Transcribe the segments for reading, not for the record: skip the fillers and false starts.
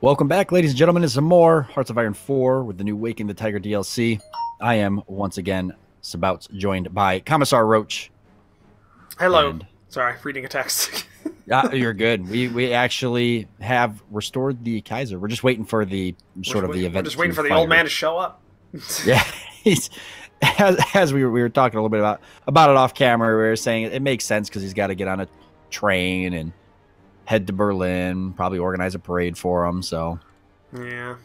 Welcome back, ladies and gentlemen, to some more Hearts of Iron 4 with the new Waking the Tiger DLC. I am, once again, Sabouts, joined by Commissar Roach. Hello. And, Sorry, reading a text. you're good. We actually have restored the Kaiser. We're just waiting for the event. We're just waiting for the fire. old man to show up. Yeah, he's as we were talking a little bit about it off camera. We were saying it makes sense because he's got to get on a train and head to Berlin, probably organize a parade for him. So yeah.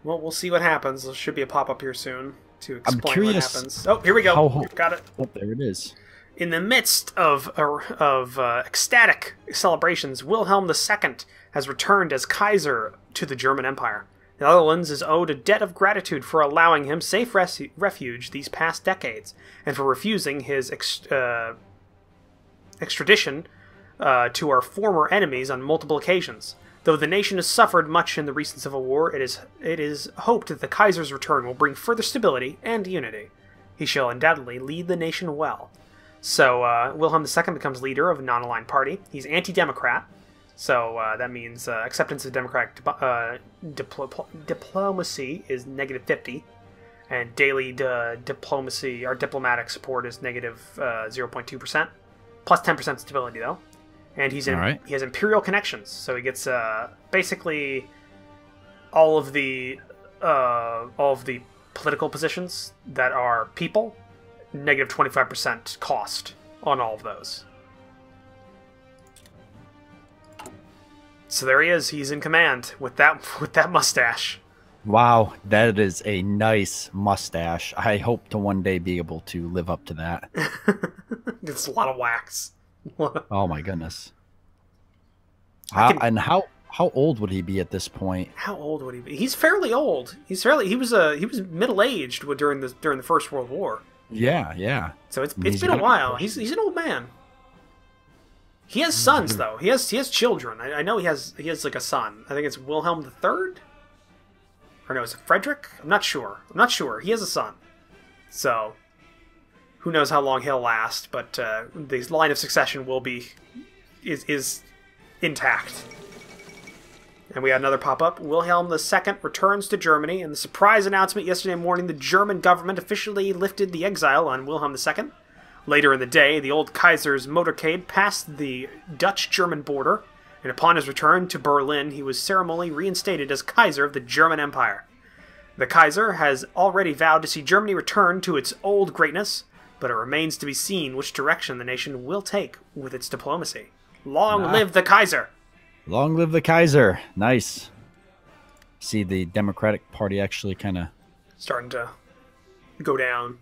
Well, we'll see what happens. There should be a pop-up here soon to explain what curious happens. Oh, here we go. Got it. Oh, there it is. In the midst of ecstatic celebrations, Wilhelm II has returned as Kaiser to the German Empire. The Netherlands is owed a debt of gratitude for allowing him safe refuge these past decades, and for refusing his extradition to our former enemies on multiple occasions. Though the nation has suffered much in the recent civil war, it is hoped that the Kaiser's return will bring further stability and unity. He shall undoubtedly lead the nation well. So Wilhelm II becomes leader of a non-aligned party. He's anti-democrat, so that means acceptance of democratic diplomacy is -50, and daily diplomacy, or diplomatic support, is -0.2%, plus 10% stability though. And he has imperial connections, so he gets basically all of the political positions that are people, -25% cost on all of those. So there he is. He's in command with that mustache. Wow, that is a nice mustache. I hope to one day be able to live up to that. It's a lot of wax. Oh my goodness. How old would he be at this point? How old would he be? He's fairly old. He was middle-aged during the First World War. Yeah, yeah. So it's been a while. He's an old man. He has sons though. He has children. I know he has like a son. I think it's Wilhelm III? Or no, is it Frederick? I'm not sure. He has a son. So who knows how long he'll last, but the line of succession is intact. And we had another pop-up. Wilhelm II returns to Germany. In the surprise announcement yesterday morning, the German government officially lifted the exile on Wilhelm II. Later in the day, the old Kaiser's motorcade passed the Dutch-German border, and upon his return to Berlin, he was ceremonially reinstated as Kaiser of the German Empire. The Kaiser has already vowed to see Germany return to its old greatness, but it remains to be seen which direction the nation will take with its diplomacy. Long live the Kaiser! Long live the Kaiser. Nice. See the Democratic Party actually kind of starting to go down.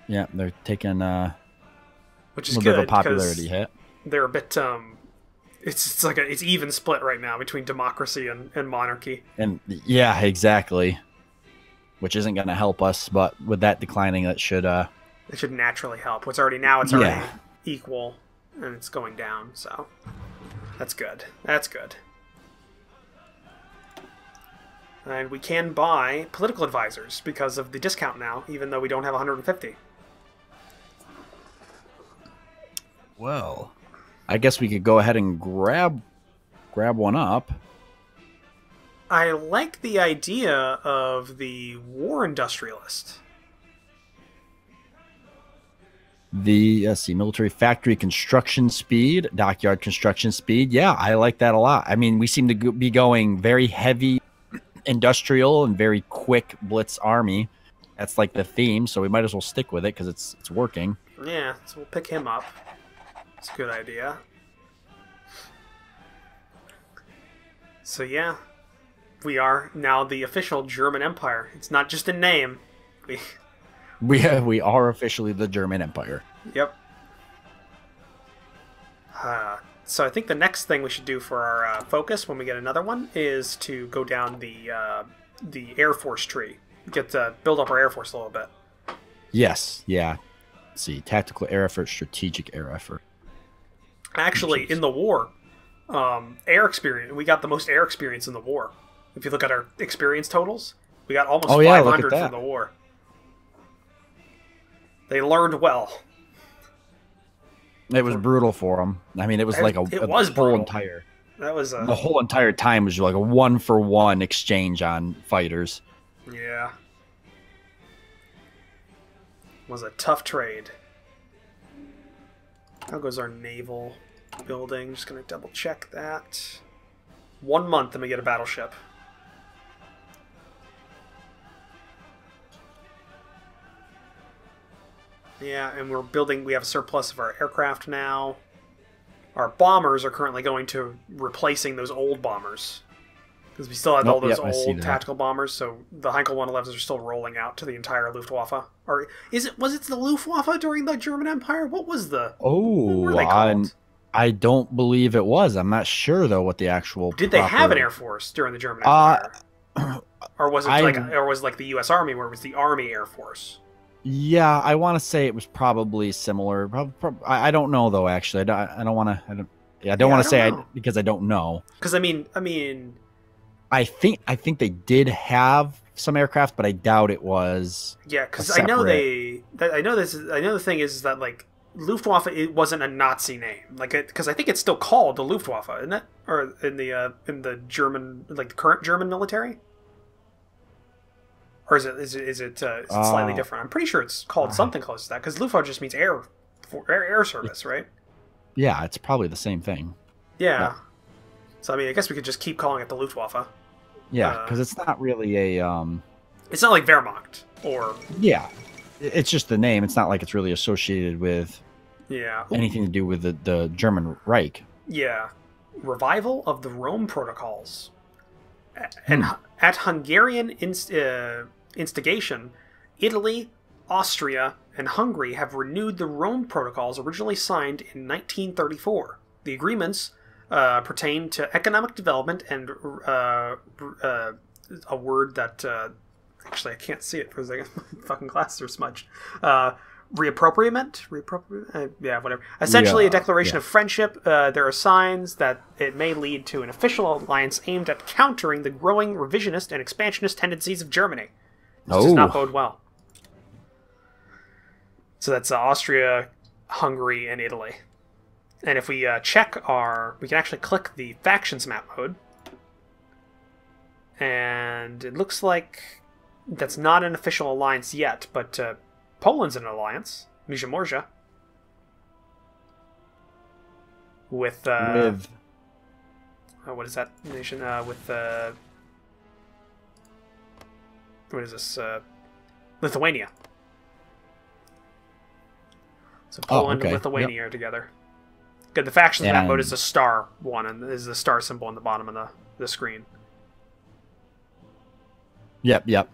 Yeah, they're taking which is a little bit of a popularity hit. They're a bit it's even split right now between democracy and monarchy. And yeah, exactly. Which isn't going to help us, but with that declining, it should naturally help. It's already equal, and it's going down, so that's good. That's good. And we can buy political advisors because of the discount now, even though we don't have 150. Well, I guess we could go ahead and grab one up. I like the idea of the war industrialist. Let's see, military factory construction speed, dockyard construction speed. Yeah, I like that a lot. I mean, we seem to be going very heavy industrial and very quick blitz army. That's like the theme, so we might as well stick with it because it's working. Yeah, so we'll pick him up. It's a good idea. So yeah, we are now the official German Empire. It's not just a name. We are officially the German Empire. Yep. So I think the next thing we should do for our focus when we get another one is to go down the Air Force tree. Build up our Air Force a little bit. Yes, yeah. Let's see, tactical air effort, strategic air effort. Actually, in the war, air experience, we got the most air experience in the war. If you look at our experience totals, we got almost 500 from the war. They learned well. It was brutal for them. I mean, it was like a whole entire That was The a whole entire time was like a 1-for-1 exchange on fighters. yeah, was a tough trade. How goes our naval building? Just gonna double check that. 1 month and we get a battleship. Yeah, and we're building. We have a surplus of our aircraft now. Our bombers are currently going to replacing those old bombers because we still have all those old tactical bombers. So the Heinkel 111s are still rolling out to the entire Luftwaffe. Or was it the Luftwaffe during the German Empire? What was the? What were they called? I don't believe it was. I'm not sure though what the actual. Did they have an air force during the German Empire? Or was it like the U.S. Army, where it was the Army Air Force? Yeah, I want to say it was probably similar. I don't know though. Actually, I don't want to. I don't want to say because I don't know. Because I mean, I think they did have some aircraft, but I doubt it was. Yeah, because I know the thing is that like Luftwaffe, it wasn't a Nazi name, like because I think it's still called the Luftwaffe, isn't it? Or in the German, like the current German military. Or is it slightly different? I'm pretty sure it's called something close to that because Luftwaffe just means air service, right? Yeah, it's probably the same thing. Yeah. So I mean, I guess we could just keep calling it the Luftwaffe. Yeah, because it's not really a. It's not like Wehrmacht or. Yeah, it's just the name. It's not like it's really associated with. Yeah. Anything to do with the German Reich. Yeah. Revival of the Rome Protocols. And at Hungarian instigation, Italy, Austria, and Hungary have renewed the Rome Protocols originally signed in 1934. The agreements pertain to economic development and a word that actually I can't see it because my fucking glasses are smudged. Reappropriament? Yeah, whatever. Essentially, a declaration of friendship. There are signs that it may lead to an official alliance aimed at countering the growing revisionist and expansionist tendencies of Germany. This does not bode well. So that's Austria, Hungary, and Italy. And if we check we can actually click the factions map mode. And it looks like that's not an official alliance yet, but Poland's in an alliance, Mijamorja, with what is that nation? With what is this? Lithuania. So Poland and Lithuania are together. Good. The factions map mode is the star one, and is the star symbol on the bottom of the screen. Yep.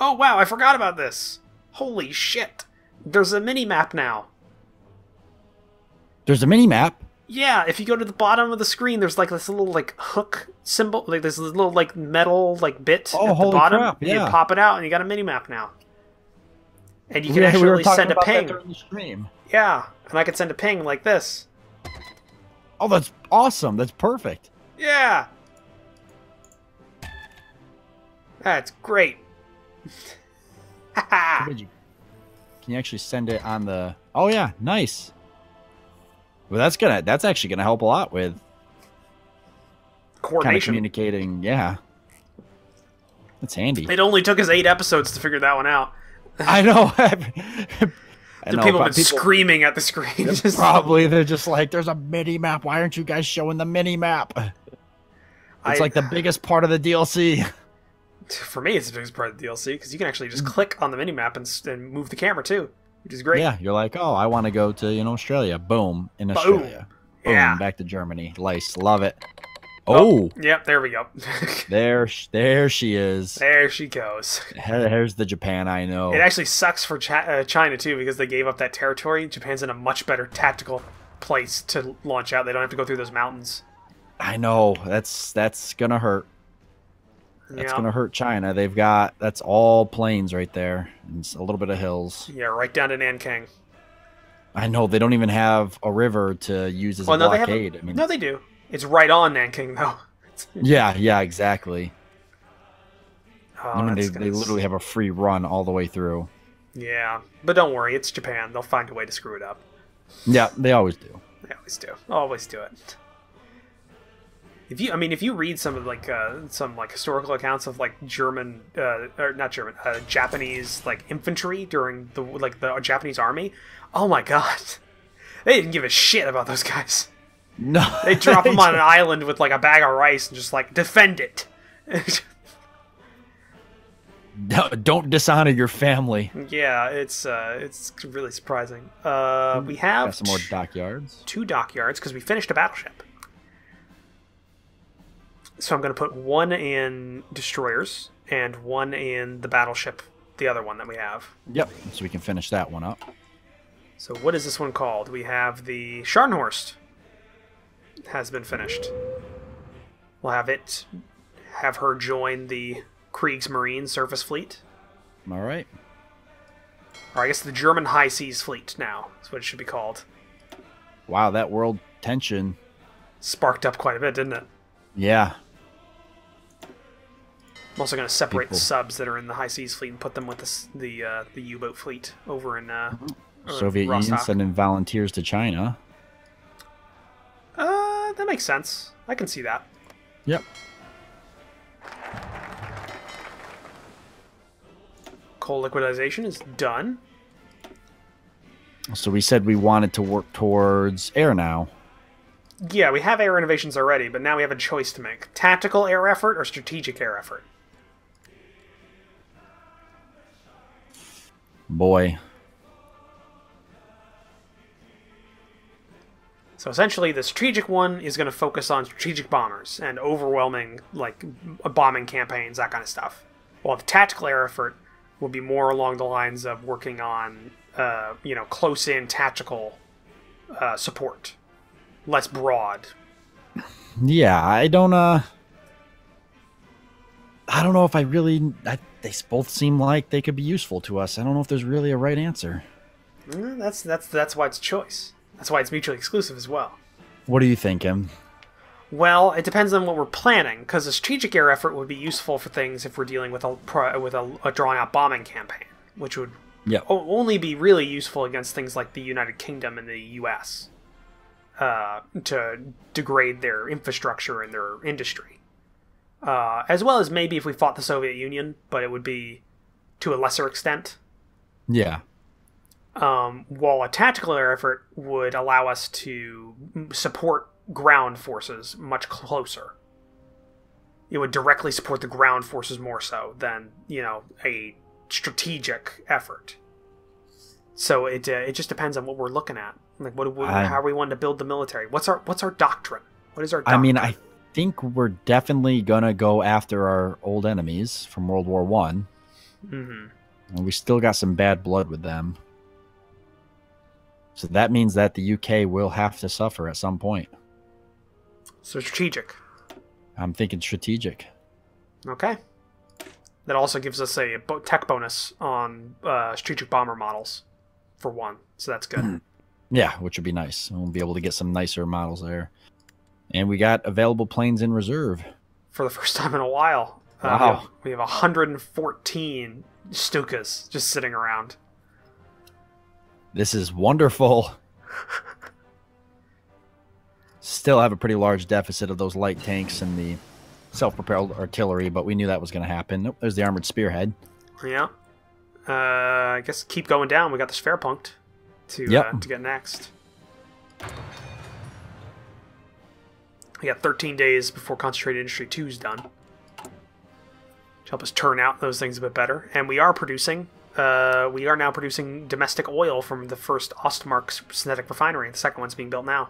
Oh wow! I forgot about this. Holy shit! There's a mini-map now. There's a mini-map? Yeah, if you go to the bottom of the screen, there's like this little like hook symbol, like this little like metal like bit at the bottom. Crap, yeah. You pop it out and you got a mini-map now. And you can actually send a ping. During the stream. Yeah, and I can send a ping like this. Oh, that's awesome. That's perfect. Yeah. That's great. Can you actually send it on the? Oh yeah, nice. Well, that's actually gonna help a lot with coordination, kind of communicating. Yeah, that's handy. It only took us 8 episodes to figure that one out. I know. People have been screaming at the screen. Probably they're just like, "There's a mini map. Why aren't you guys showing the mini map?" It's like the biggest part of the DLC. For me, it's the biggest part of the DLC because you can actually just click on the minimap and move the camera too, which is great. Yeah, you're like, oh, I want to go to Australia. Boom, in Australia. Boom, yeah. Back to Germany. Nice, love it. Oh, yep, there we go. there she is. There she goes. Here's the Japan I know. It actually sucks for China too because they gave up that territory. Japan's in a much better tactical place to launch out. They don't have to go through those mountains. I know. That's gonna hurt. That's going to hurt China. That's all plains right there. And a little bit of hills. Yeah, right down to Nanking. I know. They don't even have a river to use as a blockade. No, they do. It's right on Nanking, though. Yeah, exactly. They literally have a free run all the way through. Yeah, but don't worry. It's Japan. They'll find a way to screw it up. Yeah, they always do. They always do. Always do it. if you read some of some like historical accounts of like German, or not German, Japanese like infantry during the Japanese army, oh my god, they didn't give a shit about those guys. No, They drop them on an island with like a bag of rice and just like defend it. No, don't dishonor your family. Yeah, it's really surprising. We have Got some more dockyards. 2 dockyards because we finished a battleship. So I'm going to put 1 in destroyers and 1 in the battleship, the other one that we have. Yep, so we can finish that one up. So what is this one called? We have the Scharnhorst. Has been finished. We'll have her join the Kriegsmarine surface fleet. All right. Or I guess the German High Seas Fleet now is what it should be called. Wow, that world tension Sparked up quite a bit, didn't it? Yeah. I'm also going to separate the subs that are in the High Seas Fleet and put them with the U-boat fleet over in Soviet Union sending volunteers to China. That makes sense. I can see that. Yep. Coal liquidization is done. So we said we wanted to work towards air now. Yeah, we have air innovations already, but now we have a choice to make. Tactical air effort or strategic air effort? Boy. So essentially, the strategic one is going to focus on strategic bombers and overwhelming, like, bombing campaigns, that kind of stuff. While the tactical air effort will be more along the lines of working on, close-in tactical support. Less broad. Yeah, I don't know if they both seem like they could be useful to us. I don't know if there's really a right answer. That's why it's a choice. That's why it's mutually exclusive as well. What are you thinking? Well, it depends on what we're planning, because a strategic air effort would be useful for things if we're dealing with a drawn-out bombing campaign, which would only be really useful against things like the United Kingdom and the U.S. To degrade their infrastructure and their industry. As well as maybe if we fought the Soviet Union, but it would be to a lesser extent. Yeah. While a tactical air effort would allow us to support ground forces much closer. It would directly support the ground forces more so than, a strategic effort. So it just depends on what we're looking at. Like, how are we wanting to build the military? What's our doctrine? What is our doctrine? I mean, I think we're definitely gonna go after our old enemies from World War One. Mm-hmm. And we still got some bad blood with them. So that means that the UK will have to suffer at some point. So strategic. I'm thinking strategic. Okay. That also gives us a tech bonus on strategic bomber models, for one. So that's good. Yeah, which would be nice. We'll be able to get some nicer models there. And we got available planes in reserve. For the first time in a while. Wow. We have 114 Stukas just sitting around. This is wonderful. Still have a pretty large deficit of those light tanks and the self-propelled artillery, but we knew that was going to happen. Nope, there's the armored spearhead. Yeah. I guess keep going down. We got the Schwerpunkt to get next. We got 13 days before Concentrated Industry 2 is done. To help us turn out those things a bit better. And we are producing... we are now producing domestic oil from the first Ostmark synthetic refinery. The second one's being built now.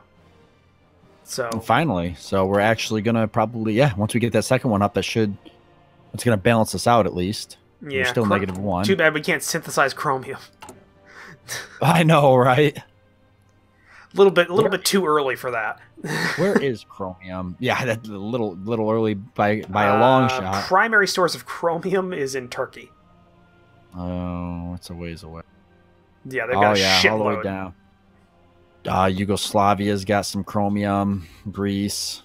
So finally, so we're actually gonna probably once we get that second one up, it's gonna balance us out at least. Yeah, we're still -1. Too bad we can't synthesize chromium. I know, right? A little bit too early for that. Where is chromium? Yeah, that's a little early by a long shot. Primary source of chromium is in Turkey. Oh, it's a ways away. Yeah, they've got a shitload. All the way down. Yugoslavia's got some chromium. Greece.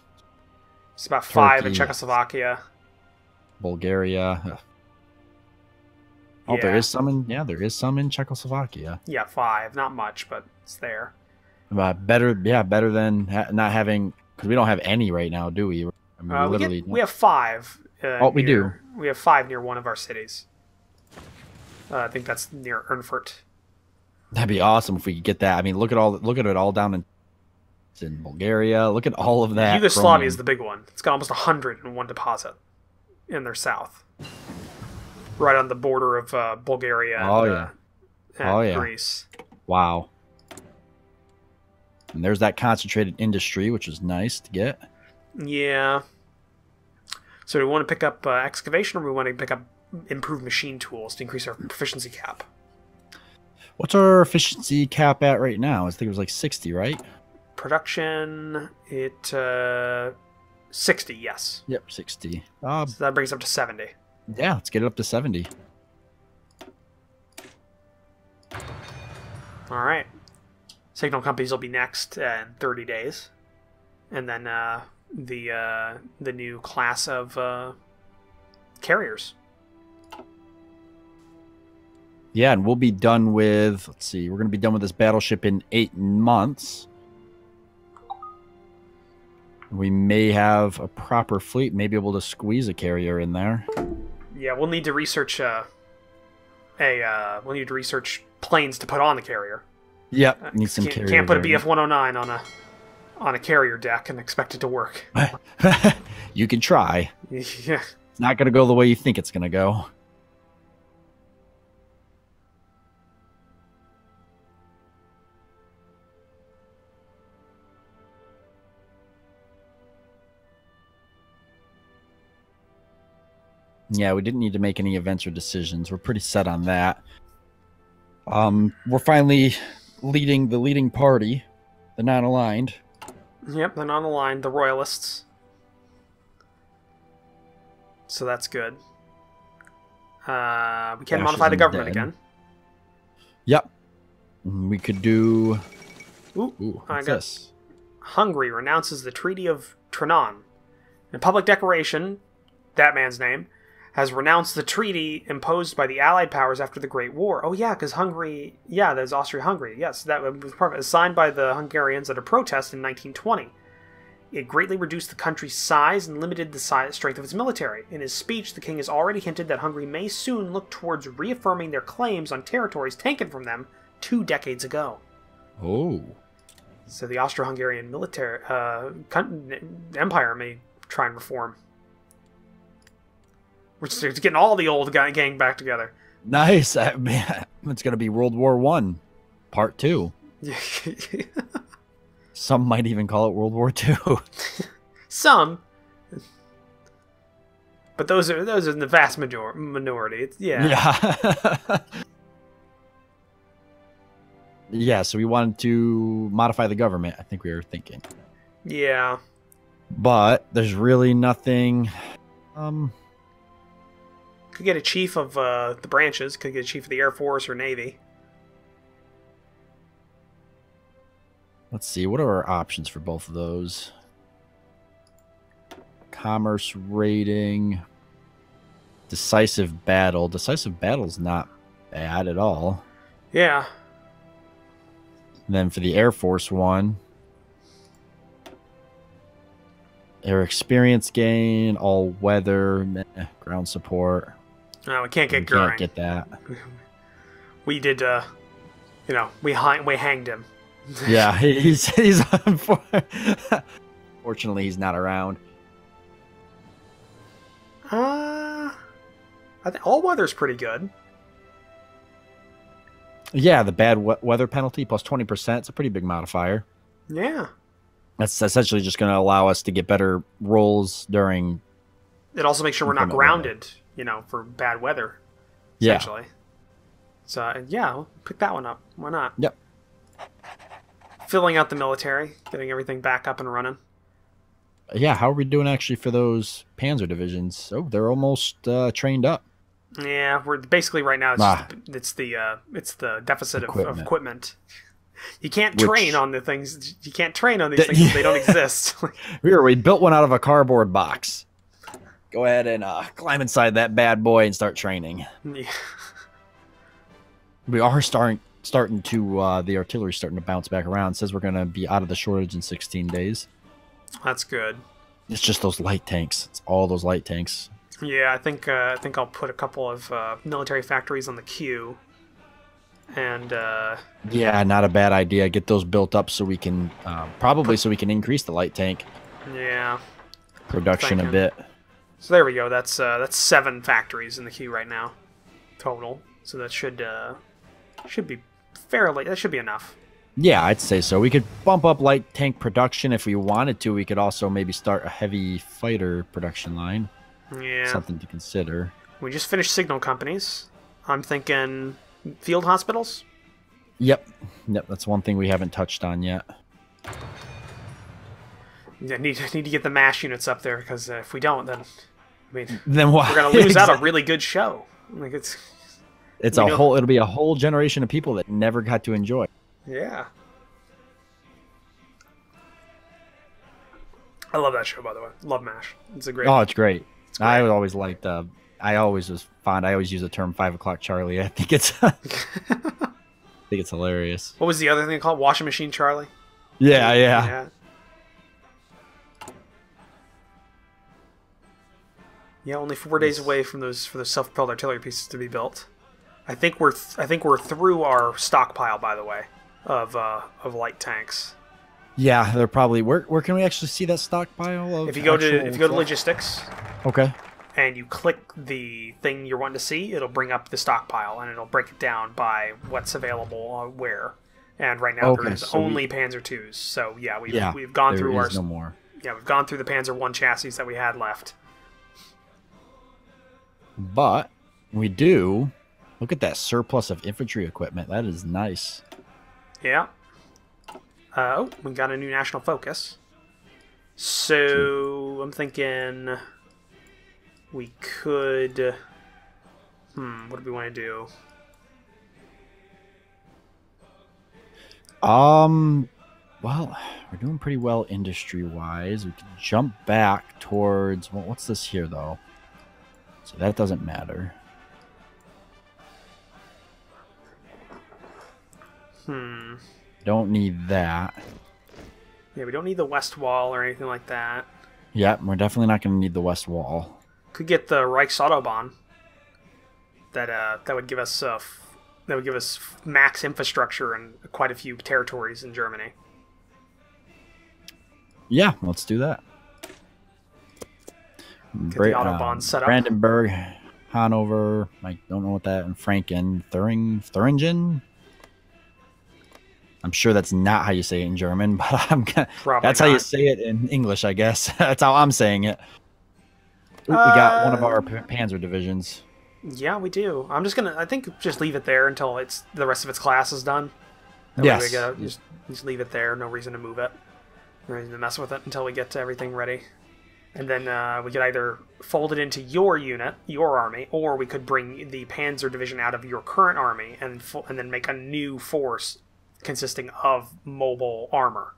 It's about 5 in Czechoslovakia. Bulgaria. Oh, there is some in Czechoslovakia. Yeah, 5. Not much, but it's there. Better than not having, because we don't have any right now, do we? I mean, we literally we have 5. Oh, we do. We have 5 near one of our cities. I think that's near Erfurt. That'd be awesome if we could get that. I mean, look at it all down in Bulgaria. Look at all of that. Yugoslavia is the big one. It's got almost 100 in one deposit in their south, right on the border of Bulgaria and Greece. Wow. And there's that concentrated industry, which is nice to get. Yeah. So do we want to pick up excavation, or do we want to pick up improved machine tools to increase our proficiency cap? What's our efficiency cap at right now? I think it was like 60, right? Production, 60, yes. Yep, 60. So that brings up to 70. Yeah, let's get it up to 70. All right. Signal companies will be next in 30 days. And then the new class of carriers. Yeah, and we'll be done with, let's see, we're going to be done with this battleship in 8 months. We may have a proper fleet, may be able to squeeze a carrier in there. Yeah, we'll need to research we'll need to research planes to put on the carrier. Yep, need some carrier. Can't put a BF-109 on a carrier deck and expect it to work. You can try. Yeah. It's not going to go the way you think it's going to go. Yeah, we didn't need to make any events or decisions. We're pretty set on that. We're finally leading the leading party, the non-aligned. Yep, the non-aligned, the royalists. So that's good. We can modify the government again. Yep. We could do... Ooh, what's this? Hungary renounces the Treaty of Trianon. In a public declaration, that man's name, has renounced the treaty imposed by the Allied powers after the Great War. Oh yeah, because Hungary... Yeah, there's Austria-Hungary. Yes, that was perfect. It was signed by the Hungarians at a protest in 1920. It greatly reduced the country's size and limited the strength of its military. In his speech, the king has already hinted that Hungary may soon look towards reaffirming their claims on territories taken from them 2 decades ago. Oh. So the Austro-Hungarian military empire may try and reform. We're just getting all the old gang back together. Nice. Man, it's going to be World War I, Part 2. Some might even call it World War II. Some. But those are in the vast minority. Yeah. Yeah, so we wanted to modify the government, I think we were thinking. Yeah. But there's really nothing... Could get a chief of the branches. Could get a chief of the Air Force or Navy. Let's see. What are our options for both of those? Commerce rating. Decisive battle. Decisive battle's not bad at all. Yeah. And then for the Air Force one, air experience gain, all weather, ground support. No, we can't get Goering. Can't get that. We did, we hanged him. Yeah, he's fortunately he's not around. I think all weather's pretty good. Yeah, the bad weather penalty plus 20%. It's a pretty big modifier. Yeah. That's essentially just going to allow us to get better rolls during... It also makes sure we're not grounded, for bad weather, essentially. Yeah. So, yeah, we'll pick that one up. Why not? Yep. Filling out the military, getting everything back up and running. Yeah, how are we doing actually for those Panzer divisions? Oh, they're almost trained up. Yeah, we're basically right now. It's the deficit of equipment. You can't train on the things. You can't train on these things if they don't exist. We built one out of a cardboard box. Go ahead and climb inside that bad boy and start training. Yeah. We are starting to the artillery's starting to bounce back around. It says we're going to be out of the shortage in 16 days. That's good. It's just those light tanks. It's all those light tanks. Yeah, I think I'll put a couple of military factories on the queue, and Yeah, not a bad idea. Get those built up so we can probably so we can increase the light tank yeah, production a bit. So there we go. That's 7 factories in the queue right now, total. So that should be fairly. That should be enough. Yeah, I'd say so. We could bump up light tank production if we wanted to. We could also maybe start a heavy fighter production line. Yeah. Something to consider. We just finished signal companies. I'm thinking field hospitals. Yep. Yep, that's one thing we haven't touched on yet. Yeah, need to get the MASH units up there, because if we don't, then then what? We're gonna lose out a really good show. Like it'll be a whole generation of people that never got to enjoy. Yeah. I love that show, by the way. Love MASH. It's a great. Oh, it's great. It's great. I always liked. I always was fond. I always use the term 5 o'clock Charlie. I think it's. I think it's hilarious. What was the other thing called? Washing Machine Charlie. Yeah. Yeah, only 4 days away from those self-propelled artillery pieces to be built. I think we're through our stockpile, by the way, of light tanks. Yeah, they're probably where can we actually see that stockpile? If you go to logistics, okay, and you click the thing you're wanting to see, it'll bring up the stockpile and it'll break it down by what's available where. And right now there's only Panzer IIs. So yeah, we've gone through our no more. Yeah, we've gone through the Panzer I chassis that we had left. But we do look at that surplus of infantry equipment. That is nice. Yeah. We got a new national focus. So I'm thinking we could. What do we want to do? Well, we're doing pretty well industry-wise. We could jump back towards. Well, what's this here though? So that doesn't matter. Don't need that. Yeah, we don't need the west wall or anything like that. Yeah, we're definitely not going to need the west wall. Could get the Reichsautobahn. That would give us max infrastructure and quite a few territories in Germany. Yeah, let's do that. Get the Autobahn set up. Brandenburg, Hanover, I don't know what that, and Franken, Thuringen. I'm sure that's not how you say it in German, but that's how you say it in English, I guess. That's how I'm saying it. Ooh, we got one of our Panzer divisions. Yeah, we do. I think just leave it there until the rest of its class is done. Yes. Just leave it there. No reason to move it. No reason to mess with it until we get everything ready. And then we could either fold it into your unit, your army, or we could bring the Panzer division out of your current army and then make a new force consisting of mobile armor.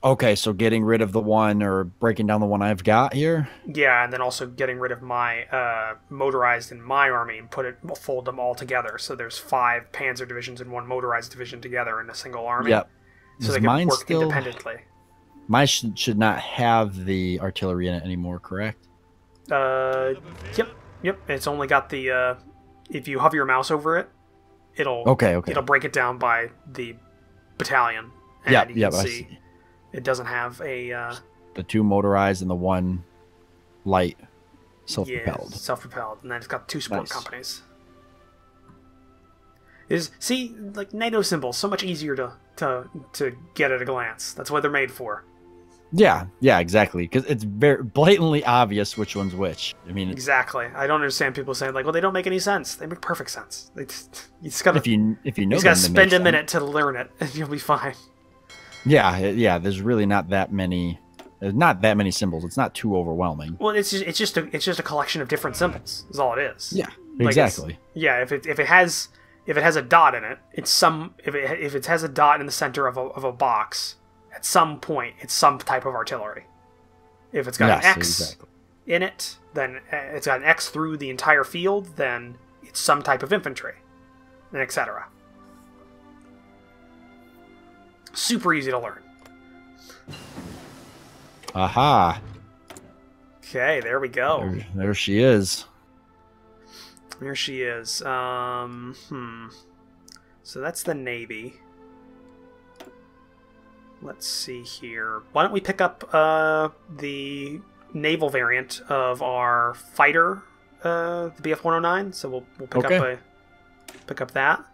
Okay, so getting rid of the one or breaking down the one I've got here? Yeah, and then also getting rid of my motorized in my army and fold them all together. So there's 5 Panzer divisions and 1 motorized division together in a single army. Yep. So they can work independently. Mine should not have the artillery in it anymore, correct? Yep. It's only got the if you hover your mouse over it, it'll break it down by the battalion. And you can see it doesn't have the 2 motorized and the 1 light self-propelled. Yeah, self-propelled, and then it's got 2 support companies. Like NATO symbols, so much easier to get at a glance. That's what they're made for. Yeah, exactly. Because it's very blatantly obvious which one's which. I mean, exactly. I don't understand people saying like, "Well, they don't make any sense." They make perfect sense. You just gotta if you know, you just gotta spend a minute to learn it, and you'll be fine. Yeah. There's really not that many. There's not that many symbols. It's not too overwhelming. Well, it's just a collection of different symbols. Is all it is. Yeah, exactly. If it has a dot in it, if it has a dot in the center of a box, at some point it's some type of artillery. If it's got an X in it, then it's got an X through the entire field, then it's some type of infantry, and etc. Super easy to learn. Aha. Okay, there we go. There she is. There she is. So that's the Navy. Let's see here. Why don't we pick up the naval variant of our fighter, the BF-109? So we'll pick up that.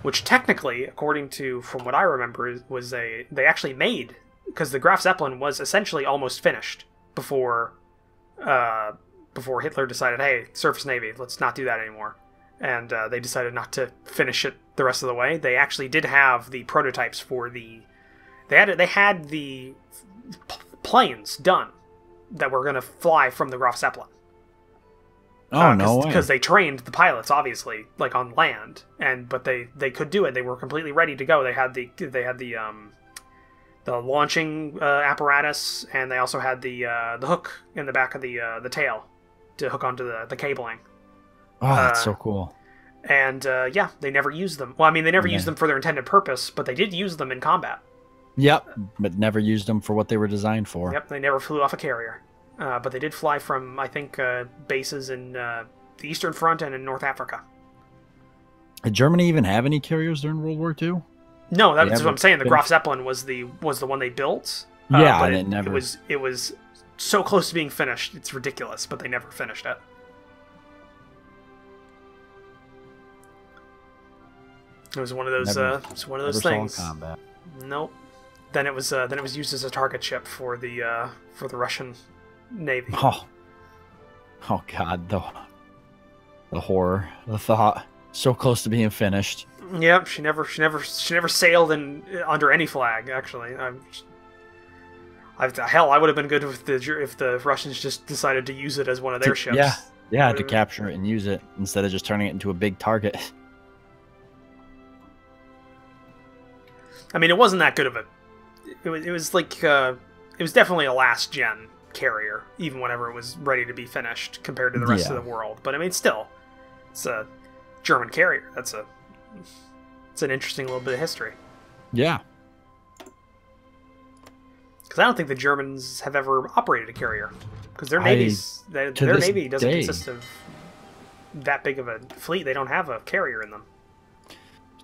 Which technically, according to from what I remember, they actually made, because the Graf Zeppelin was essentially almost finished before Hitler decided, hey, surface navy, let's not do that anymore, and they decided not to finish it the rest of the way. They actually did have the prototypes for they had the planes done that were going to fly from the Graf Zeppelin. Oh, no way. Because they trained the pilots, obviously, like on land, but they could do it. They were completely ready to go. They had the launching apparatus, and they also had the hook in the back of the tail to hook onto the cabling. Oh, that's so cool. And yeah, they never used them. Well, I mean, they never used them for their intended purpose, but they did use them in combat. Yep, but never used them for what they were designed for. Yep, they never flew off a carrier. But they did fly from, I think, bases in the Eastern Front and in North Africa. Did Germany even have any carriers during World War II? No, that's what I'm saying. The Graf Zeppelin was the one they built. Yeah, but and it was so close to being finished. It's ridiculous, but they never finished it. It was one of those. It's one of those things. Saw combat. Nope. Then it was used as a target ship for the Russian Navy. Oh God, the horror, the thought, so close to being finished. Yep, she never sailed under any flag. Actually, hell, I would have been good with if the Russians just decided to use it as one of their ships. Yeah, to capture it and use it instead of just turning it into a big target. I mean, it wasn't that good of a. It was like it was definitely a last gen carrier, even whenever it was ready to be finished compared to the rest of the world. But I mean, still, it's a German carrier. It's an interesting little bit of history. Yeah. Because I don't think the Germans have ever operated a carrier, because their navy doesn't consist of that big of a fleet. They don't have a carrier in them.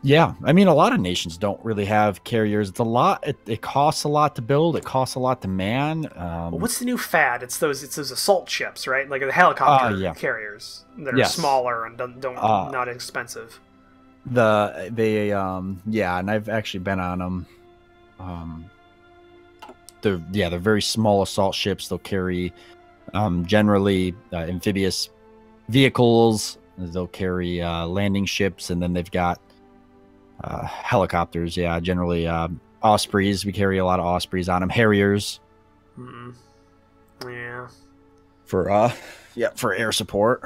Yeah, I mean, a lot of nations don't really have carriers. It's a lot. It costs a lot to build. It costs a lot to man. Well, what's the new fad? It's those assault ships, right? Like the helicopter carriers that are smaller and not expensive. And I've actually been on them. They're very small assault ships. They'll carry generally amphibious vehicles. They'll carry landing ships, and then they've got helicopters. Yeah, generally Ospreys. We carry a lot of Ospreys on them. Harriers. Yeah. For air support.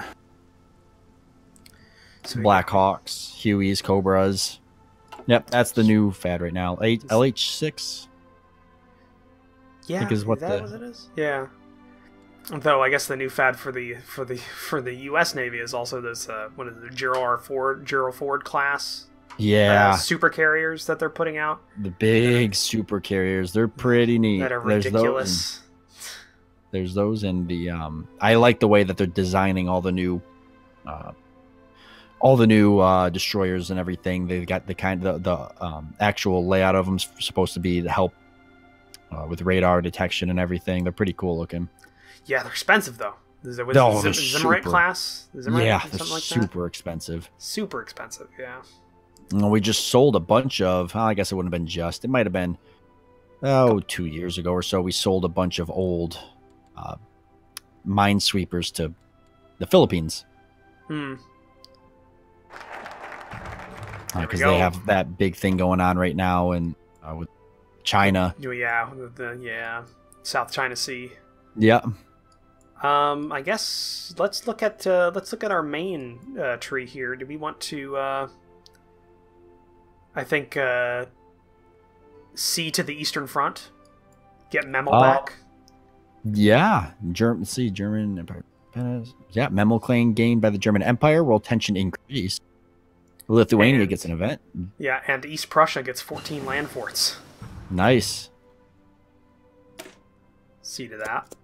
So Blackhawks, Hueys, Cobras. Yep, that's the new fad right now. LH6. Yeah, I think is what it is. Yeah. Though I guess the new fad for the U.S. Navy is also this what is it, Gerald Ford class. Yeah, super carriers that they're putting out. The big super carriers, they're pretty neat. That are ridiculous. There's those in the I like the way that they're designing all the new destroyers and everything. They've got the actual layout of them supposed to be to help with radar detection and everything. They're pretty cool looking. Yeah, they're expensive though. Zimmerite class? Yeah, they're super expensive. Super expensive, yeah. We just sold a bunch of, I guess it wouldn't have been just, it might have been 2 years ago or so. We sold a bunch of old minesweepers to the Philippines. Because they have that big thing going on right now and with China. Yeah, South China Sea. Yeah. I guess let's look at our main tree here. Do we want to I think see to the Eastern Front, get Memel back. Yeah, German Empire. Yeah, Memel claim gained by the German Empire. World tension increased. Lithuania gets an event. Yeah, and East Prussia gets 14 land forts. Nice. See to that.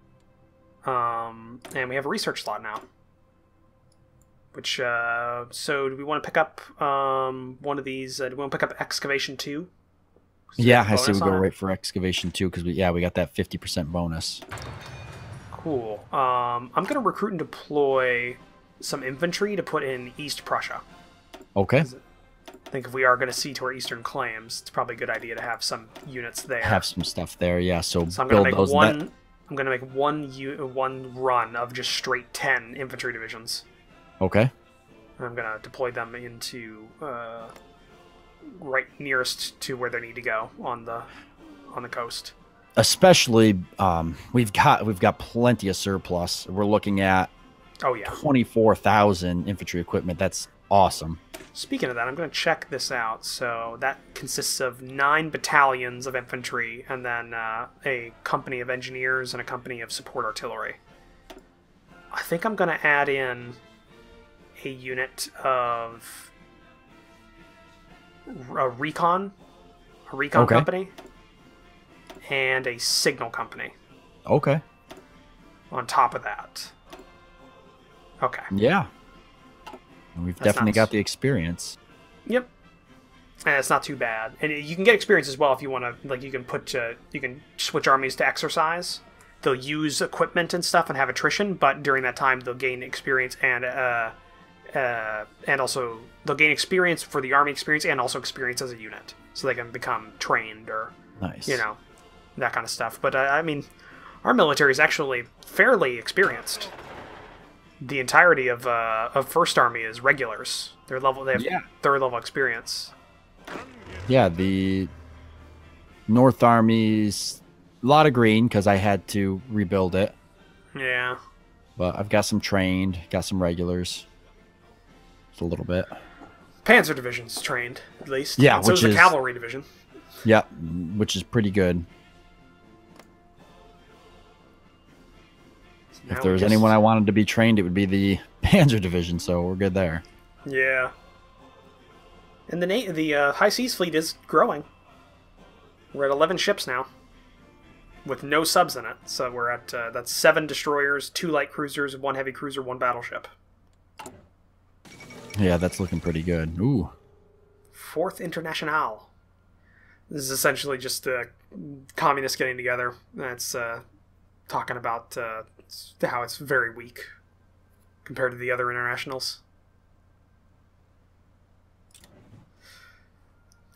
And we have a research slot now. Which, so do we want to pick up one of these? Do we want to pick up Excavation 2? Yeah, I say we go right for Excavation 2 because we got that 50% bonus. Cool. I'm going to recruit and deploy some infantry to put in East Prussia. Okay. I think if we are going to see to our eastern claims, it's probably a good idea to have some units there. Have some stuff there, yeah. So I'm going to make one. I'm going to make one run of just straight 10 infantry divisions. Okay. I'm going to deploy them into right nearest to where they need to go on the coast. Especially, we've got plenty of surplus. We're looking at 24,000 infantry equipment. That's awesome. Speaking of that, I'm going to check this out. So that consists of 9 battalions of infantry and then a company of engineers and a company of support artillery. I think I'm going to add in a unit of a recon company and a signal company. Okay. On top of that. Okay. Yeah. We've definitely got the experience. Yep. And it's not too bad. And you can get experience as well if you want to, like, you can switch armies to exercise. They'll use equipment and stuff and have attrition, but during that time they'll gain experience and also they'll gain experience for the army experience and also experience as a unit. So they can become trained or, nice. That kind of stuff. But, I mean, our military is actually fairly experienced. The entirety of First Army is regulars. They have third level experience. Yeah, the North Army's a lot of green because I had to rebuild it. Yeah. But I've got some trained, got some regulars. Just a little bit. Panzer Division's trained, at least. Yeah, and so is the Cavalry Division. Yep, which is pretty good. If there was anyone I wanted to be trained, it would be the Panzer Division, so we're good there. Yeah. And the High Seas Fleet is growing. We're at 11 ships now, with no subs in it. So we're at, that's 7 destroyers, 2 light cruisers, 1 heavy cruiser, 1 battleship. Yeah, that's looking pretty good. Ooh. 4th Internationale. This is essentially just communists getting together. That's talking about how it's very weak compared to the other internationals.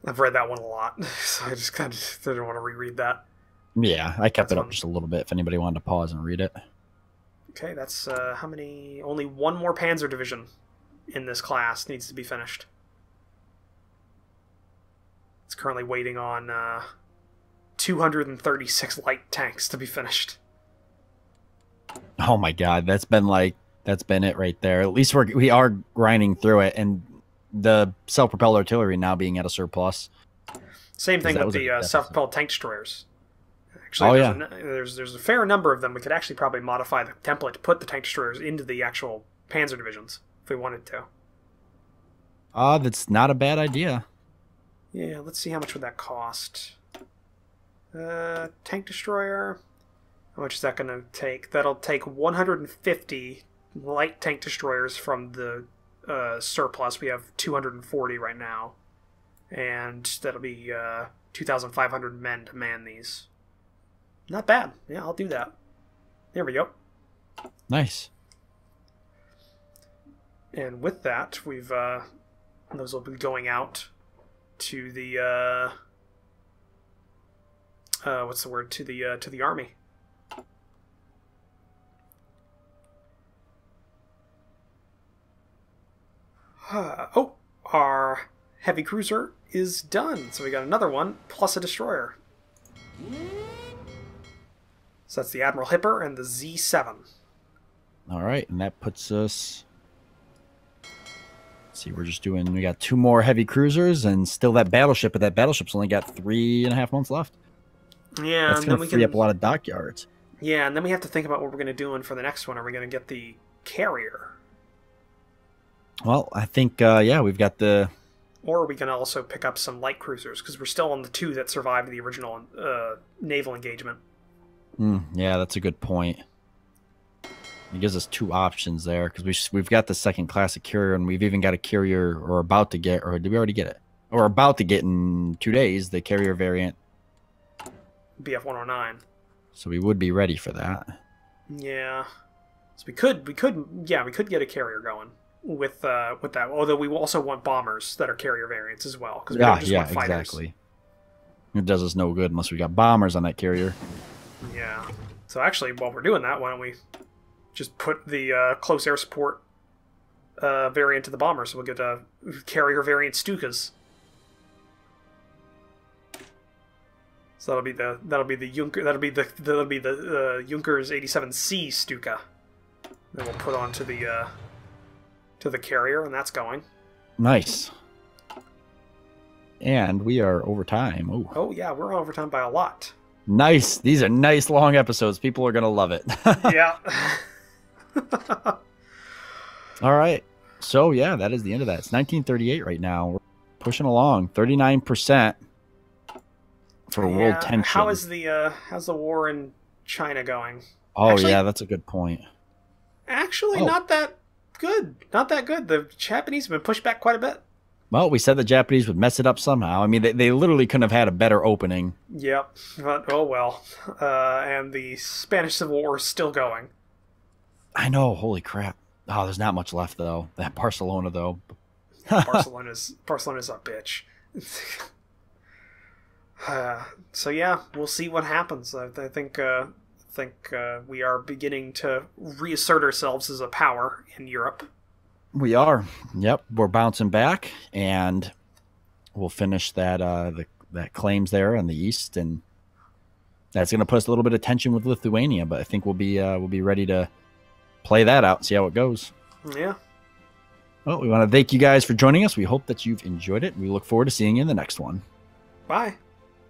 I've read that one a lot, so I just kind of didn't want to reread that. Yeah, I kept it up just a little bit if anybody wanted to pause and read it. Okay, that's how many? Only 1 more Panzer Division in this class needs to be finished. It's currently waiting on 236 light tanks to be finished. Oh my god, that's been it right there. At least we are grinding through it, and the self-propelled artillery now being at a surplus. Same thing with the self-propelled tank destroyers. Actually, there's a fair number of them. We could actually probably modify the template to put the tank destroyers into the actual Panzer divisions if we wanted to. That's not a bad idea. Yeah, let's see how much would that cost. Tank destroyer. How much is that going to take? That'll take 150 light tank destroyers from the surplus. We have 240 right now. And that'll be 2,500 men to man these. Not bad. Yeah, I'll do that. There we go. Nice. And with that, we've those will be going out to the what's the word? To the army. Oh, our heavy cruiser is done. So we got another one plus a destroyer. So that's the Admiral Hipper and the Z7. All right, and that puts us. Let's see, we got 2 more heavy cruisers and still that battleship, but that battleship's only got 3.5 months left. Yeah, that's going to free up a lot of dockyards. Yeah, and then we have to think about what we're going to do for the next one. Are we going to get the carrier? Well, I think, we've got the... Or we can also pick up some light cruisers, because we're still on the 2 that survived the original naval engagement. Yeah, that's a good point. It gives us two options there because we've got the second classic carrier, and we've even got a carrier, or about to get, or did we already get it? Or about to get in 2 days, the carrier variant. BF-109. So we would be ready for that. Yeah. So we could get a carrier going with that. Although we also want bombers that are carrier variants as well, because we don't just want fighters. Exactly. It does us no good unless we got bombers on that carrier. Yeah. So actually, while we're doing that, why don't we just put the close air support variant to the bomber, so we'll get carrier variant Stukas. So that'll be the Junkers 87C Stuka that we'll put onto the carrier, and that's going. Nice. And we are over time. Ooh. Oh yeah, we're over time by a lot. Nice. These are nice long episodes. People are gonna love it. Yeah. All right. So yeah, that is the end of that. It's 1938 right now. We're pushing along. 39% for world tension. How's the war in China going? Oh, actually, yeah, that's a good point. Actually, not that good. Not that good. The Japanese have been pushed back quite a bit. Well, we said the Japanese would mess it up somehow. I mean, they literally couldn't have had a better opening. Yep. But, oh well. And the Spanish Civil War is still going. I know. Holy crap. Oh, there's not much left, though. That Barcelona, though. Barcelona's a bitch. So yeah, we'll see what happens. I think we are beginning to reassert ourselves as a power in Europe. We are. Yep, we're bouncing back, and we'll finish that that claims there in the east, and that's going to put us a little bit of tension with Lithuania. But I think we'll be ready to play that out and see how it goes. Yeah. Well, we want to thank you guys for joining us. We hope that you've enjoyed it. We look forward to seeing you in the next one. Bye.